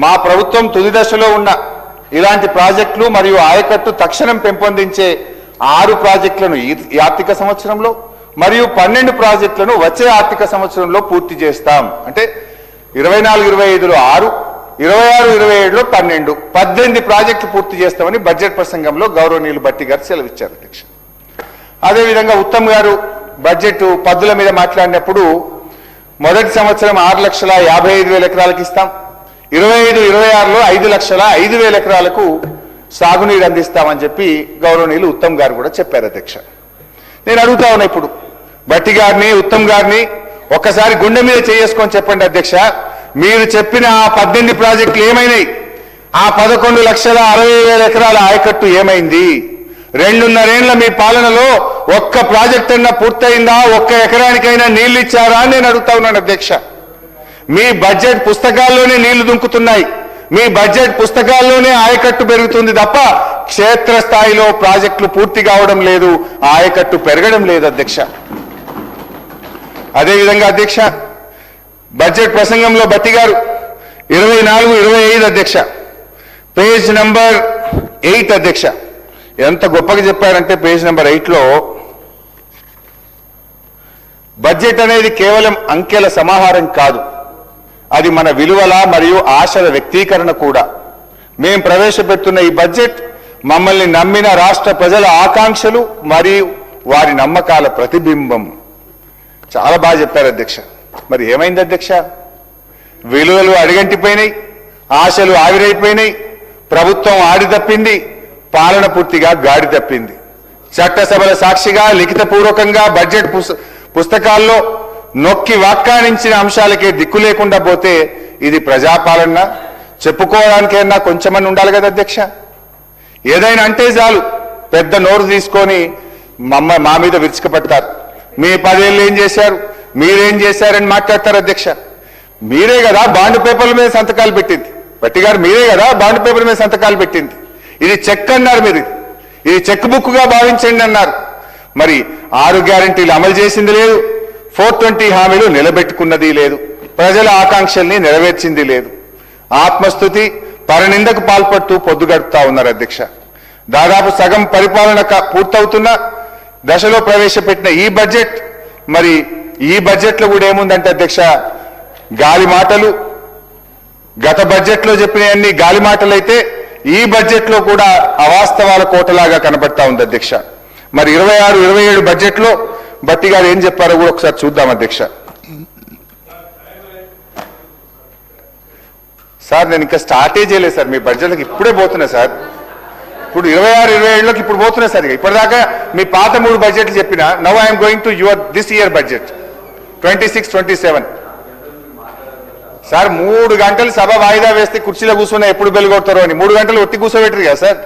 మా ప్రభుత్వం తుది దశలో ఉన్న ఇలాంటి ప్రాజెక్టులు మరియు ఆయకట్టు తక్షణం పెంపొందించే 6 ప్రాజెక్టులను ఈ ఆర్థిక సంవత్సరంలో మరియు 12 ప్రాజెక్టులను వచ్చే ఆర్థిక సంవత్సరంలో పూర్తి చేస్తాం. అంటే 24-25లో 6, 26-27లో 12, 18 ప్రాజెక్టులు పూర్తి చేస్తామని బడ్జెట్ ప్రసంగంలో గౌరవనీయులు భట్టి గారు సెలవిచ్చారు అధ్యక్ష. అదేవిధంగా ఉత్తమ్ గారు బడ్జెట్ పద్దుల మీద మాట్లాడినప్పుడు మొదటి సంవత్సరం 6,55,000 ఎకరాలకు ఇస్తాం, 25-26లో 5,05,000 ఎకరాలకు సాగునీరు అందిస్తామని చెప్పి గౌరవనీయులు ఉత్తమ్ గారు కూడా చెప్పారు అధ్యక్ష. నేను అడుగుతా ఉన్నా ఇప్పుడు భట్టి గారిని ఉత్తమ్ గారిని ఒక్కసారి గుండె మీద చేసుకొని చెప్పండి అధ్యక్ష, మీరు చెప్పిన ఆ 18 ప్రాజెక్టులు ఏమైనాయి? ఆ 11,60,60,000 ఎకరాల ఆయకట్టు ఏమైంది? 2.5 ఏళ్ల మీ పాలనలో ఒక్క ప్రాజెక్ట్ అన్నా పూర్తయిందా? ఒక్క ఎకరానికైనా నీళ్లు ఇచ్చారా అని నేను అడుగుతా ఉన్నాను అధ్యక్ష. మీ బడ్జెట్ పుస్తకాల్లోనే నీళ్లు దుంకుతున్నాయి, మీ బడ్జెట్ పుస్తకాల్లోనే ఆయకట్టు పెరుగుతుంది తప్ప క్షేత్రస్థాయిలో ప్రాజెక్టులు పూర్తి కావడం లేదు, ఆయకట్టు పెరగడం లేదు అధ్యక్ష. అదేవిధంగా అధ్యక్ష బడ్జెట్ ప్రసంగంలో భట్టి గారు 24-25 అధ్యక్ష పేజ్ నంబర్ 8 అధ్యక్ష ఎంత గొప్పగా చెప్పారంటే పేజ్ నెంబర్ 8లో బడ్జెట్ అనేది కేవలం అంకెల సమాహారం కాదు, అది మన విలువల మరియు ఆశల వ్యక్తీకరణ కూడా. మేము ప్రవేశపెడుతున్న ఈ బడ్జెట్ మమ్మల్ని నమ్మిన రాష్ట్ర ప్రజల ఆకాంక్షలు మరియు వారి నమ్మకాల ప్రతిబింబం. చాలా బాగా చెప్పారు అధ్యక్ష. మరి ఏమైంది అధ్యక్ష? విలువలు అడిగంటిపోయినాయి, ఆశలు ఆవిరైపోయినాయి, ప్రభుత్వం ఆడి తప్పింది, పాలన పూర్తిగా గాడి తప్పింది. చట్టసభల సాక్షిగా లిఖితపూర్వకంగా బడ్జెట్ పుస్తకాల్లో నొక్కి వ్యాఖ్యానించిన అంశాలకే దిక్కు లేకుండా పోతే ఇది ప్రజాపాలన చెప్పుకోవడానికైనా కొంచెమని ఉండాలి కదా అధ్యక్ష. ఏదైనా అంటే చాలు పెద్ద నోరు తీసుకొని మా మీద విరుచుకుపడతారు. మీ 10 ఏళ్ళు ఏం చేశారు, మీరేం చేశారని మాట్లాడతారు అధ్యక్ష. మీరే కదా బాండ్ పేపర్ల మీద సంతకాలు పెట్టింది, భట్టి గారు మీరే కదా బాండ్ పేపర్ల మీద సంతకాలు పెట్టింది. ఇది చెక్ అన్నారు, మీరు ఇది చెక్ బుక్ గా భావించండి అన్నారు. మరి 6 గ్యారంటీలు అమలు చేసింది లేదు, 420 హామీలు నిలబెట్టుకున్నది లేదు, ప్రజల ఆకాంక్షల్ని నెరవేర్చింది లేదు. ఆత్మస్థుతి పరనిందకు పాల్పడుతూ పొద్దు గడుపుతా ఉన్నారు అధ్యక్ష. దాదాపు సగం పరిపాలన పూర్తవుతున్న దశలో ప్రవేశపెట్టిన ఈ బడ్జెట్, మరి ఈ బడ్జెట్లో కూడా ఏముందంటే అధ్యక్ష గాలి మాటలు. గత బడ్జెట్లో చెప్పినవన్నీ గాలి మాటలు అయితే ఈ బడ్జెట్లో కూడా అవాస్తవాల కోటలాగా కనబడతా ఉంది అధ్యక్ష. మరి 26-27 బడ్జెట్లో భట్టి గారు ఏం చెప్పారో కూడా ఒకసారి చూద్దాం అధ్యక్ష. సార్ నేను ఇంకా స్టార్టే చేయలేదు సార్, మీ బడ్జెట్లకు ఇప్పుడే పోతున్నా సార్. ఇప్పుడు 26-27లోకి ఇప్పుడు పోతున్నా సార్. ఇప్పటిదాకా మీ పాత 3 బడ్జెట్లు చెప్పిన now I'm going to your this year budget 26-27. Sir 3 గంటలు సభ వాయిదా వేస్తే కుర్చీలో కూర్చున్నా ఎప్పుడు బెల్ కొడతారో అని 3 గంటలు ఒత్తి కూర్చోబెట్టరు కదా సార్.